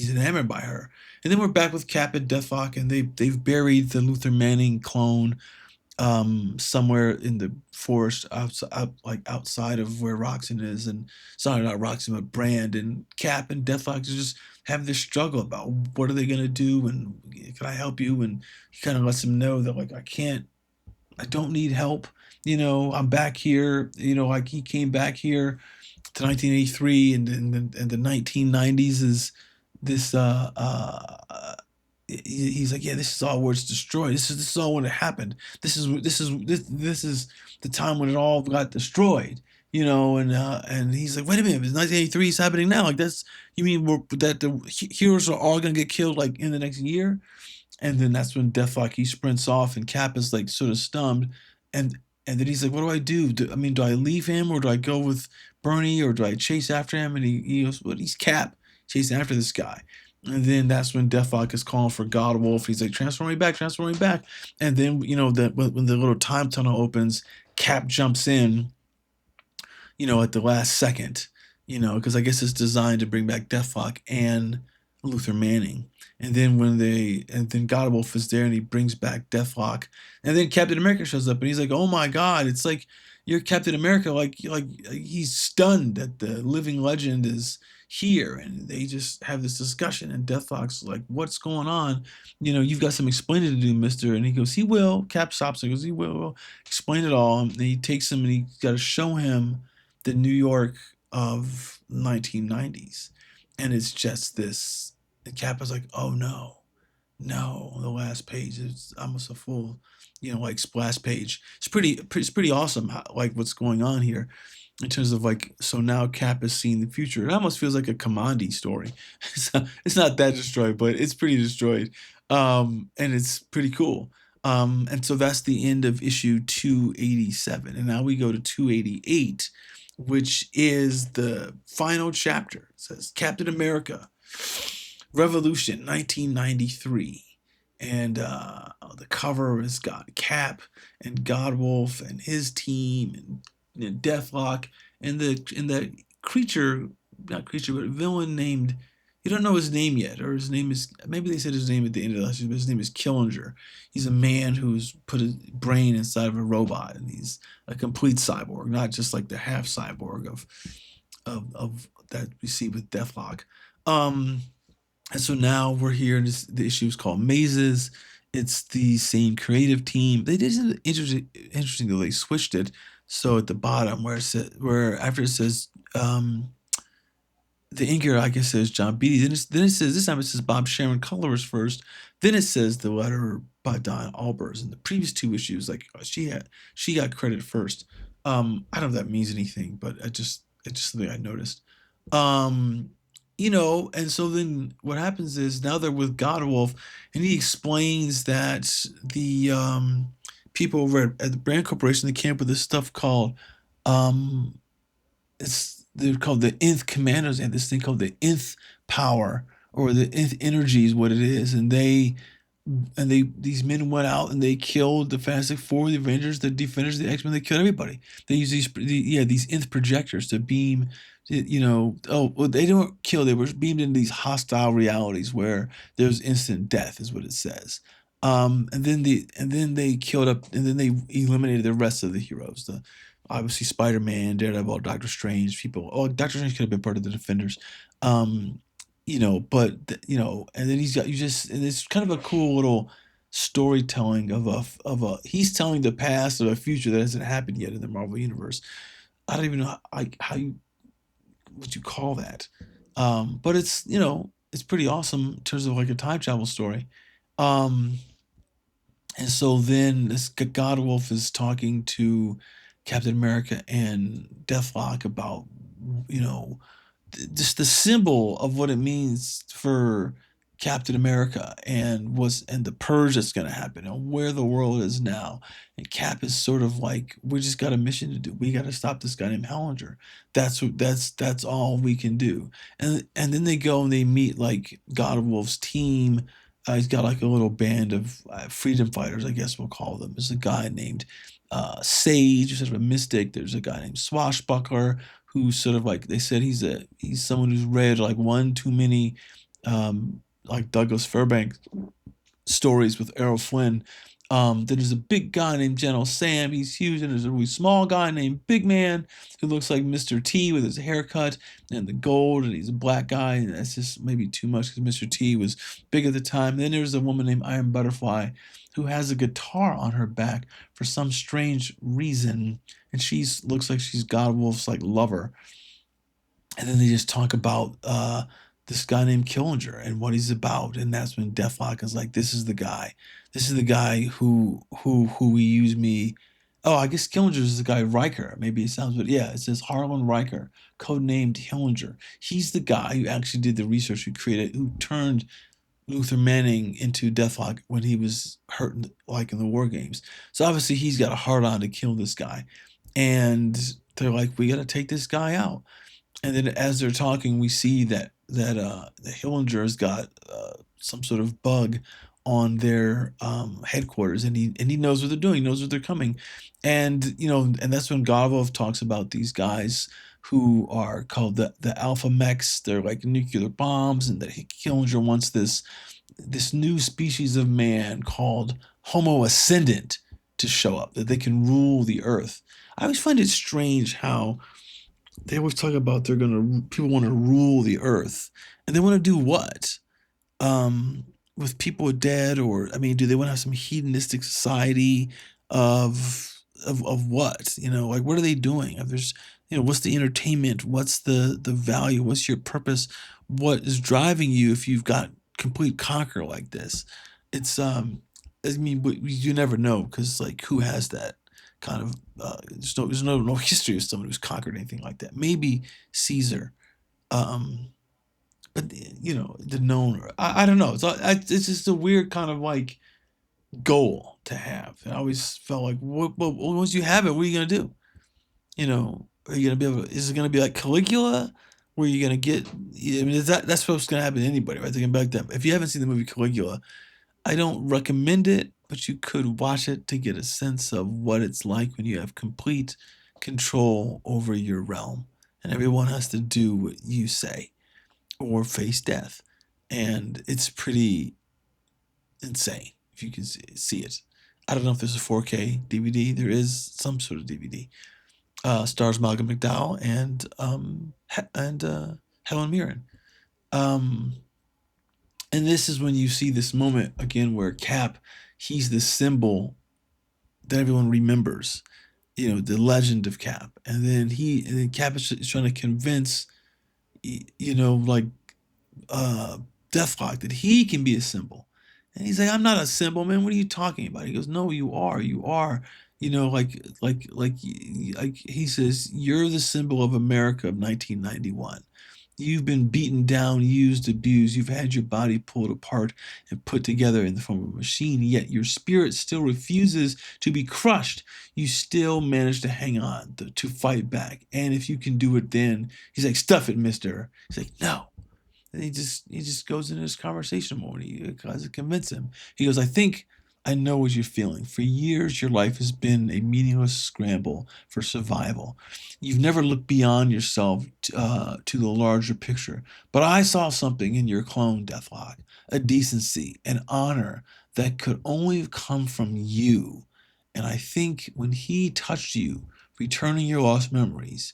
A: enamored by her. And then we're back with Cap and Deathlok, and they've buried the Luther Manning clone somewhere in the forest outside of where Roxxon is. And sorry, not Roxxon, but Brand. And Cap and Deathlok just have this struggle about what are they gonna do, and can I help you? And he kind of lets him know that like, I don't need help. I'm back here. Like he came back here to 1983, and the 1990s is this. He's like, yeah, this is all where it's destroyed. This is all when it happened. This is the time when it all got destroyed. And he's like, wait a minute, it's 1983 is happening now. Like that's, you mean that the heroes are all gonna get killed like in the next year? And then that's when Deathlok, he sprints off, and Cap is like sort of stunned, and and then he's like, "What do I do? Do I leave him, or do I go with Bernie, or do I chase after him?" And he goes, "Well, he's Cap chasing after this guy." And then that's when Deathlok is calling for God Wolf. He's like, "Transform me back, transform me back." And then that when the little time tunnel opens, Cap jumps in, at the last second, because I guess it's designed to bring back Deathlok and Luther Manning. And then God Wolf is there, and he brings back Deathlok. And then Captain America shows up, and he's like, "Oh my God, it's like you're Captain America." Like he's stunned that the living legend is here, and they just have this discussion. And Deathlok's like, "What's going on? You've got some explaining to do, Mister." And he goes, "He will." Cap stops and goes, "He will explain it all." And he takes him, and he got to show him the New York of 1990s, and it's just this. And Cap is like, "Oh no, no!" On the last page, it's almost a full, like splash page. It's pretty awesome, like what's going on here, in terms of like. So now Cap is seeing the future. It almost feels like a Commandi story. It's not that destroyed, but it's pretty destroyed, and it's pretty cool. And so that's the end of issue 287, and now we go to 288, which is the final chapter. It says Captain America Revolution 1993. And the cover has got Cap and Godwolf and his team, and Deathlok, and the creature, not creature, but villain named, you don't know his name yet, or his name is, maybe they said his name at the end of the last year, but his name is Killinger. He's a man who's put his brain inside of a robot, and he's a complete cyborg, not just like the half cyborg of that we see with Deathlok. And so now we're here, and the issue is called Mazes. It's the same creative team. They did something interesting though. They switched it. So at the bottom where after it says the inker, I guess, says John Beatty. Then it says, this time it says Bob Sharon colorist first. Then it says the letter by Don Albers. In the previous two issues, like she got credit first. I don't know if that means anything, but it's just something I noticed. Um, and so then what happens is now they're with Godwolf, and he explains that the people over at the Brand Corporation they came up with this stuff called um, they're called the nth commandos and this thing called the nth power or the nth energy is what it is, and they these men went out and they killed the Fantastic Four, the Avengers, the Defenders, the X-Men. They killed everybody. They used these nth projectors to beam. Oh, well, they don't kill. They were beamed into these hostile realities where there's instant death, is what it says. And then they killed up, and then they eliminated the rest of the heroes. The obviously Spider-Man, Daredevil, Doctor Strange. People. Oh, Doctor Strange could have been part of the Defenders. Um, and then he's got you just and it's kind of a cool little storytelling of a he's telling the past of a future that hasn't happened yet in the Marvel universe. I don't even know how you what you call that. But it's pretty awesome in terms of like a time travel story. Um, and so then this God Wolf is talking to Captain America and Deathlok about you know just the symbol of what it means for Captain America and the purge that's going to happen and where the world is now. And Cap is sort of like, we just got a mission to do. We got to stop this guy named Hellinger. That's all we can do. And then they go and they meet like God of Wolf's team. He's got like a little band of freedom fighters, I guess we'll call them. There's a guy named Sage, who's sort of a mystic. There's a guy named Swashbuckler, who's sort of like they said he's someone who's read like one too many like Douglas Fairbanks stories with Errol Flynn. Then there's a big guy named General Sam. He's huge, and there's a really small guy named Big Man who looks like Mr. T with his haircut and the gold, and he's a black guy, and that's just maybe too much because Mr. T was big at the time. And then there's a woman named Iron Butterfly who has a guitar on her back for some strange reason, and she's looks like she's God Wolf's like lover. And then they just talk about this guy named Killinger and what he's about, and that's when Deathlock is like, "This is the guy. This is the guy who we use me." Oh, I guess Killinger is the guy Riker. Maybe it sounds, but yeah, it says Harlan Riker, codenamed Killinger. He's the guy who actually did the research, who turned Luther Manning into Deathlock when he was hurt, like in the War Games. So obviously he's got a hard on to kill this guy, and they're like, "We got to take this guy out." And then as they're talking, we see that the Hillinger's got some sort of bug on their headquarters, and he knows what they're doing, he knows what they're coming, and that's when Garvov talks about these guys who are called the Alpha Mechs. They're like nuclear bombs, and that Hillinger wants this new species of man called Homo Ascendant to show up, that they can rule the Earth. I always find it strange how they always talk about people want to rule the earth, and they want to do what? With people dead, or I mean, do they want to have some hedonistic society of what? Like what are they doing? If there's, what's the entertainment? What's the value? What's your purpose? What is driving you if you've got complete conquer like this? It's I mean, you never know because like who has that kind of there's no history of someone who's conquered anything like that. Maybe Caesar, um, but the known. I don't know. It's just a weird kind of like goal to have. And I always felt like, once you have it, what are you gonna do? Are you gonna be able? Is it gonna be like Caligula, where you're gonna get? I mean, that's what's gonna happen to anybody, right? Thinking back then, if you haven't seen the movie Caligula, I don't recommend it, but you could watch it to get a sense of what it's like when you have complete control over your realm and everyone has to do what you say or face death. And it's pretty insane if you can see it. I don't know if there's a 4K DVD. There is some sort of DVD. Stars Malcolm McDowell and Helen Mirren. Um, And this is when you see this moment again where Cap, he's the symbol that everyone remembers, the legend of Cap. And then Cap is trying to convince, like uh, Deathlock that he can be a symbol. And he's like, I'm not a symbol, man. What are you talking about? He goes, no, you are. You are. You know, like he says, you're the symbol of America of 1991. You've been beaten down, used, abused. You've had your body pulled apart and put together in the form of a machine, yet your spirit still refuses to be crushed. You still manage to hang on, to fight back. And if you can do it, then he's like, stuff it, mister. He's like, no. And he just goes into this conversation mode. He tries to convince him. He goes, I think I know what you're feeling. For years, your life has been a meaningless scramble for survival. You've never looked beyond yourself to the larger picture. But I saw something in your clone, Deathlok, a decency, an honor that could only have come from you. And I think when he touched you, returning your lost memories,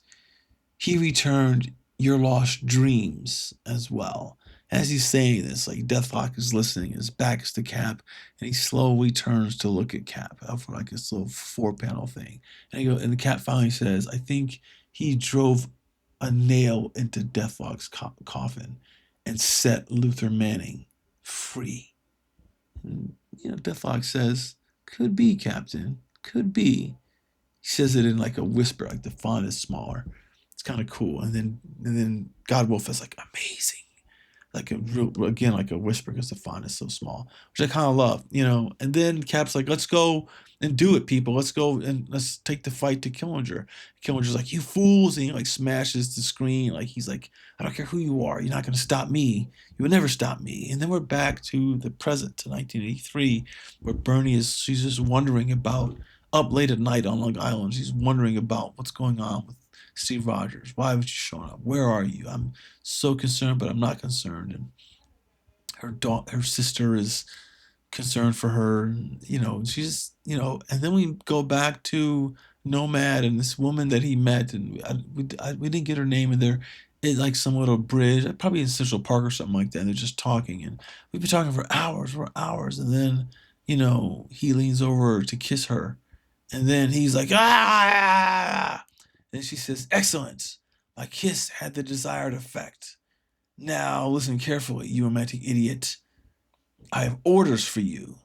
A: he returned your lost dreams as well. As he's saying this, like Deathlok is listening, his back is to Cap, and he slowly turns to look at Cap for like this little 4-panel thing. And the Cap finally says, I think he drove a nail into Deathlok's coffin and set Luther Manning free. And, Deathlok says, could be, Captain, could be. He says it in like a whisper, like the font is smaller. It's kind of cool. And then Godwolf is like amazing, like a real, again, like a whisper because the font is so small, which I kind of love. And then Cap's like, let's go and do it, people. Let's go and let's take the fight to Killinger. Killinger's like, you fools, and he like smashes the screen. Like he's like, I don't care who you are, you're not gonna stop me. You would never stop me. And then we're back to the present, to 1983, where she's just wondering about, up late at night on Long Island. She's wondering about what's going on with Steve Rogers. Why haven't you shown up? Where are you? I'm so concerned, but I'm not concerned. And her sister is concerned for her. She's and then we go back to Nomad and this woman that he met, and we didn't get her name in there. It's like some little bridge, probably in Central Park or something like that. And they're just talking, and we've been talking for hours, and then he leans over to kiss her, and then he's like, ah. Then she says, excellent. My kiss had the desired effect. Now listen carefully, you romantic idiot. I have orders for you.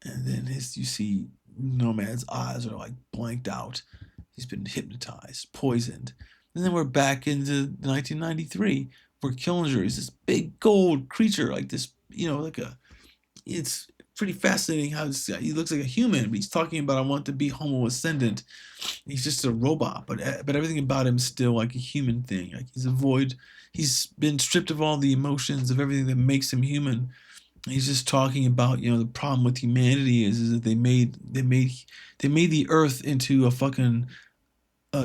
A: And then you see Nomad's eyes are like blanked out. He's been hypnotized, poisoned. And then we're back into 1993, where Killinger is this big gold creature, like this, it's pretty fascinating how he looks like a human, but he's talking about, I want to be Homo ascendant. He's just a robot, but everything about him is still like a human thing. Like he's been stripped of all the emotions of everything that makes him human. He's just talking about, the problem with humanity is that they made the Earth into a fucking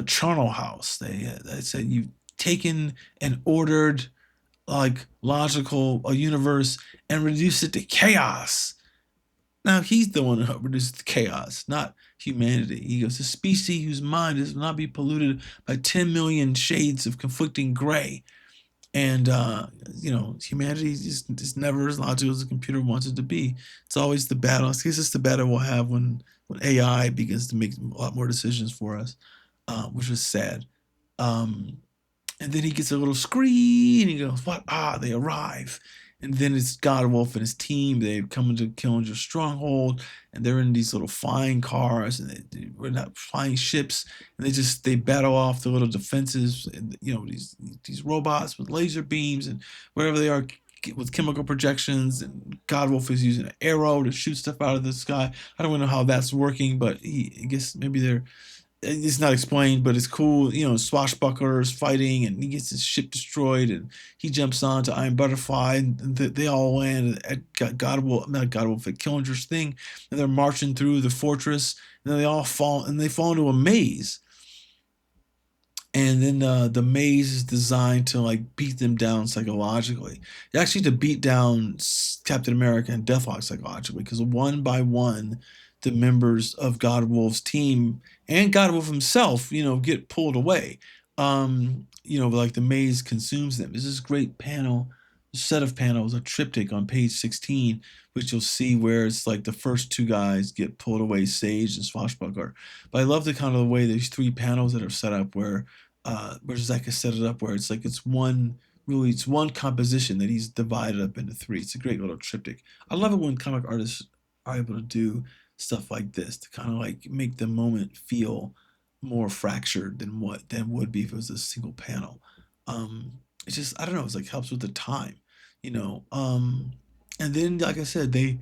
A: charnel house. They said, you've taken and ordered like logical a universe and reduced it to chaos. Now he's the one who reduces chaos, not humanity. He goes, a species whose mind does not be polluted by 10 million shades of conflicting gray. And humanity is never as logical as the computer wants it to be. It's always the battle. I guess it's the battle we'll have when AI begins to make a lot more decisions for us, which was sad. And then he gets a little scream, and he goes, what? Ah, they arrive. And then it's Godwolf and his team. They come into Killinger's stronghold, and they're in these little flying cars, and we're not flying ships, and they battle off the little defenses, and, these robots with laser beams and whatever they are, with chemical projections, and Godwolf is using an arrow to shoot stuff out of the sky. I don't know how that's working, but I guess maybe it's not explained, but it's cool. Swashbucklers fighting, and he gets his ship destroyed, and he jumps on to Iron Butterfly, and they all land at not Godwolf, at Killinger's thing, and they're marching through the fortress, and then they fall into a maze. And then the maze is designed to like beat them down psychologically. Actually, to beat down Captain America and Deathlok psychologically, because one by one, the members of Godwolf's team and Godwolf himself, get pulled away. Like the maze consumes them. There's this great set of panels, a triptych on page 16, which you'll see where it's like the first two guys get pulled away, Sage and Swashbuckler. But I love the kind of the way these three panels that are set up where Zeck has set it up where it's like it's one really, it's one composition that he's divided up into three. It's a great little triptych. I love it when comic artists are able to do stuff like this to kind of like make the moment feel more fractured than would be if it was a single panel. It's just, I don't know, it's like helps with the time, you know. And then like I said, they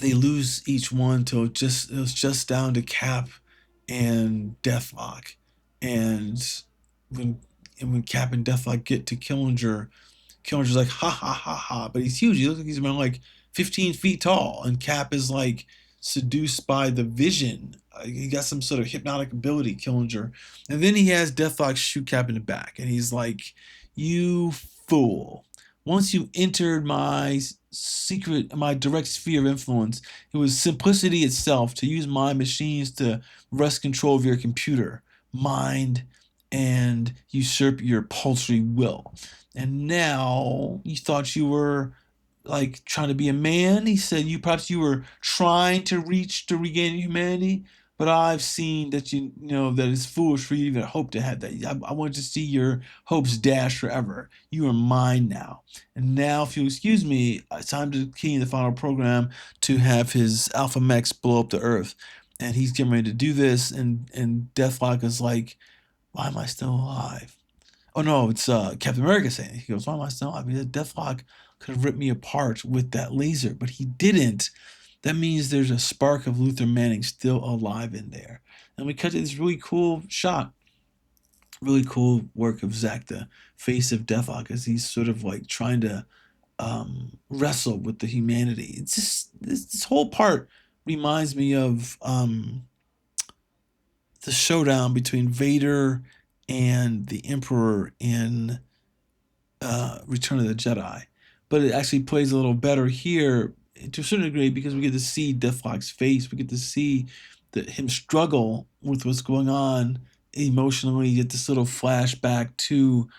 A: lose each one till it was just down to Cap and Deathlok, and when when Cap and Deathlok get to Killinger, Killinger's like ha ha ha ha, but he's huge. He looks like he's around like 15 feet tall, and Cap is like seduced by the vision. He got some sort of hypnotic ability, Killinger, and then he has Deathlok shoot Cap in the back, and he's like, "You fool! Once you entered my direct sphere of influence, it was simplicity itself to use my machines to wrest control of your computer, mind, and usurp your paltry will. And now you thought you were like trying to be a man." He said you were trying to reach to regain humanity, but I've seen that you know that it's foolish for you to even hope to have that. I want to see your hopes dash forever. You are mine now. And now, if you excuse me, it's time to key in the final program to have his Alpha Mechs blow up the Earth. And he's getting ready to do this, and Deathlock is like, "Why am I still alive?" Oh no, it's Captain America saying it. He goes, "Why am I still alive?" Because Deathlock could have ripped me apart with that laser, but he didn't. That means there's a spark of Luther Manning still alive in there. And we cut to this really cool shot, really cool work of Zeck, the face of Deathlock, as he's sort of like trying to wrestle with the humanity. It's just this whole part reminds me of the showdown between Vader and the Emperor in Return of the Jedi, but it actually plays a little better here to a certain degree because we get to see Deathlock's face. We get to see him struggle with what's going on emotionally. You get this little flashback to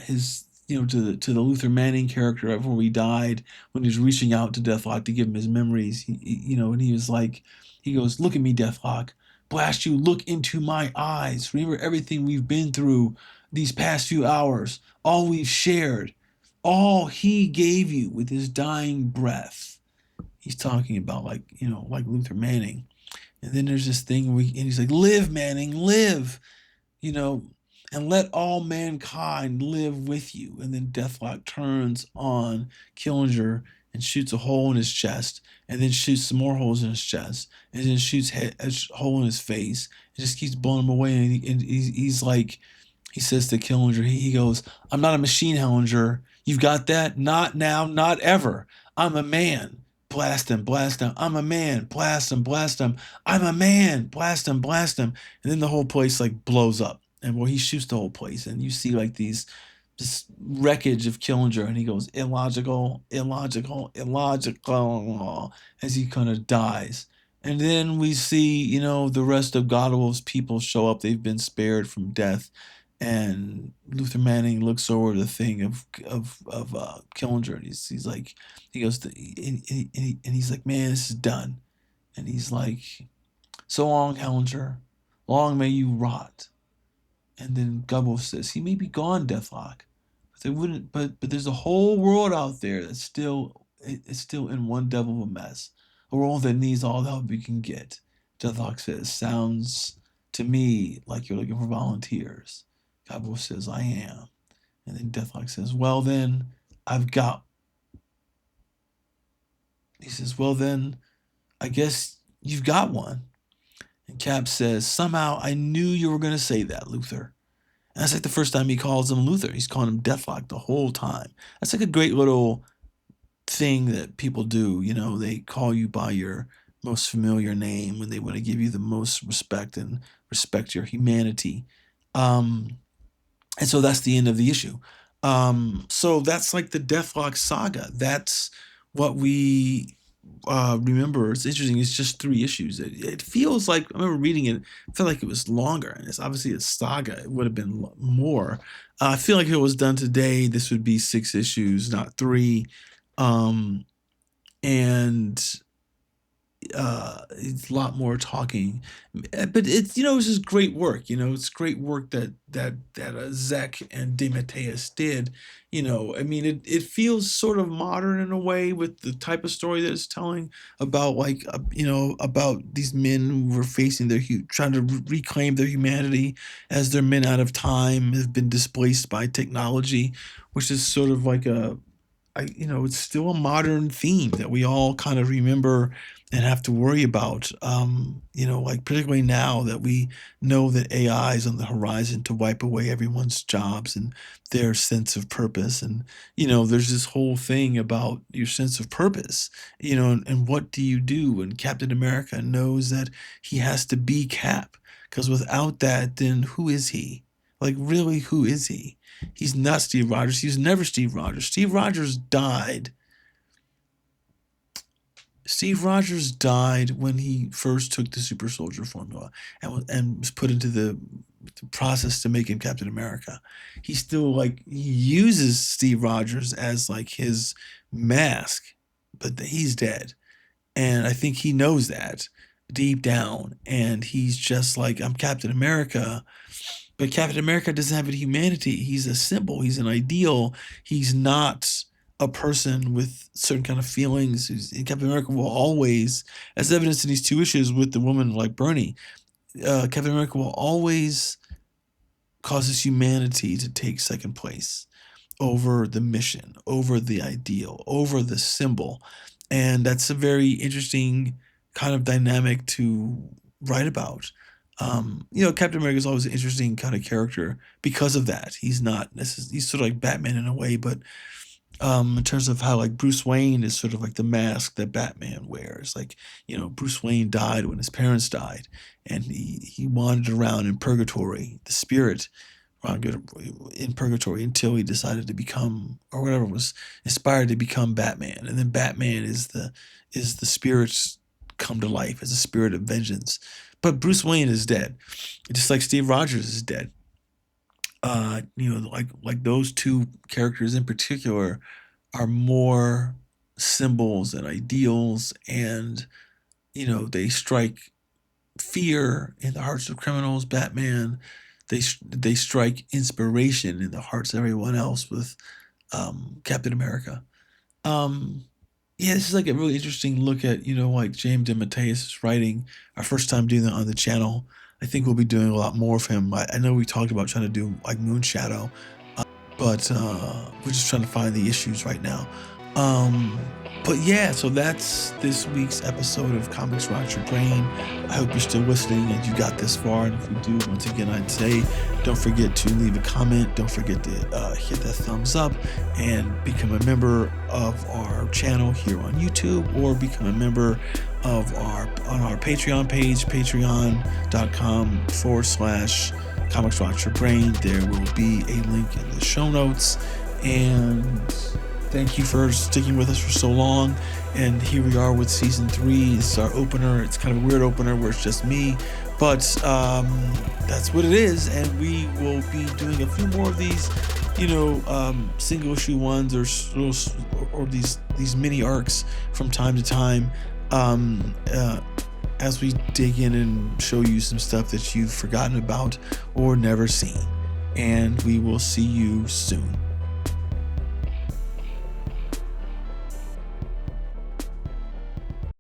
A: his to the Luther Manning character before he died, when he was reaching out to Deathlock to give him his memories. And he was like, he goes, "Look at me, Deathlock. Blast you, look into my eyes. Remember everything we've been through these past few hours, all we've shared, all he gave you with his dying breath." He's talking about like Luther Manning. And then there's this thing and he's like, "Live, Manning, live, you know, and let all mankind live with you." And then Deathlock turns on Killinger and shoots a hole in his chest, and then shoots some more holes in his chest, and then shoots a hole in his face. It just keeps blowing him away. And he's like, he says to Killinger, he goes, "I'm not a machine, Hellinger. You've got that? Not now, not ever. I'm a man. Blast him, blast him. I'm a man. Blast him, blast him. I'm a man. Blast him, blast him." And then the whole place like blows up. And well, he shoots the whole place. And you see like this wreckage of Killinger. And he goes, "Illogical, illogical, illogical," as he kind of dies. And then we see, the rest of Godwolf's people show up. They've been spared from death. And Luther Manning looks over the thing of Killinger, and he's like, he goes, and he's like, "Man, this is done." And he's like, "So long, Hellinger. Long may you rot." And then Godwolf says, "He may be gone, Deathlock, but they wouldn't. But there's a whole world out there that's it's still in one devil of a mess. A world that needs all the help we can get." Deathlock says, "Sounds to me like you're looking for volunteers." Godwolf says, "I am." And then Deathlock says, "Well then, I've got..." He says, "Well then, I guess you've got one." And Cap says, "Somehow I knew you were going to say that, Luther." And that's like the first time he calls him Luther. He's calling him Deathlock the whole time. That's like a great little thing that people do. They call you by your most familiar name when they want to give you the most respect and respect your humanity. And so that's the end of the issue. So that's like the Deathlok Saga. That's what we remember. It's interesting. It's just 3 issues. It feels like, I remember reading it, it felt like it was longer. And it's obviously a saga. It would have been more. I feel like if it was done today, this would be 6 issues, not 3. And it's a lot more talking, but it's it's just great work. It's great work that Zeck and DeMatteis did. I mean, it feels sort of modern in a way with the type of story that it's telling about, like, about these men who were facing trying to reclaim their humanity as their men out of time have been displaced by technology, which is sort of like it's still a modern theme that we all kind of remember and have to worry about. Like, particularly now that we know that AI is on the horizon to wipe away everyone's jobs and their sense of purpose. And, there's this whole thing about your sense of purpose, and what do you do when Captain America knows that he has to be Cap? Because without that, then who is he? Like, really, who is he? He's not Steve Rogers. He was never Steve Rogers. Steve Rogers died. Steve Rogers died when he first took the super soldier formula and was put into the process to make him Captain America. He still, he uses Steve Rogers as, like, his mask, but he's dead. And I think he knows that deep down. And he's just like, I'm Captain America. But Captain America doesn't have any humanity. He's a symbol. He's an ideal. He's not a person with certain kind of feelings. And Captain America will always, as evidenced in these two issues with the woman like Bernie, Captain America will always cause his humanity to take second place over the mission, over the ideal, over the symbol. And that's a very interesting kind of dynamic to write about. Captain America is always an interesting kind of character because of that. He's sort of like Batman in a way, but in terms of how, like, Bruce Wayne is sort of like the mask that Batman wears. Like, Bruce Wayne died when his parents died, and he wandered around in purgatory, the spirit in purgatory, until he decided to become, or whatever, was inspired to become Batman. And then Batman is the spirits come to life as a spirit of vengeance. But Bruce Wayne is dead, just like Steve Rogers is dead. Like those two characters in particular are more symbols and ideals, and they strike fear in the hearts of criminals. Batman, they strike inspiration in the hearts of everyone else with Captain America. This is like a really interesting look at, like James DeMatteis' writing. Our first time doing that on the channel. I think we'll be doing a lot more of him. I know we talked about trying to do, like, Moonshadow, but we're just trying to find the issues right now. But yeah, so that's this week's episode of Comics Rot Your Brain. I hope you're still listening and you got this far. And if you do, once again, I'd say don't forget to leave a comment. Don't forget to hit that thumbs up and become a member of our channel here on YouTube, or become a member of on our Patreon page, patreon.com/Comics Rot Your Brain. There will be a link in the show notes. And thank you for sticking with us for so long. And here we are with season 3. This is our opener. It's kind of a weird opener where it's just me, but that's what it is. And we will be doing a few more of these, single issue ones or these mini arcs from time to time, as we dig in and show you some stuff that you've forgotten about or never seen. And we will see you soon.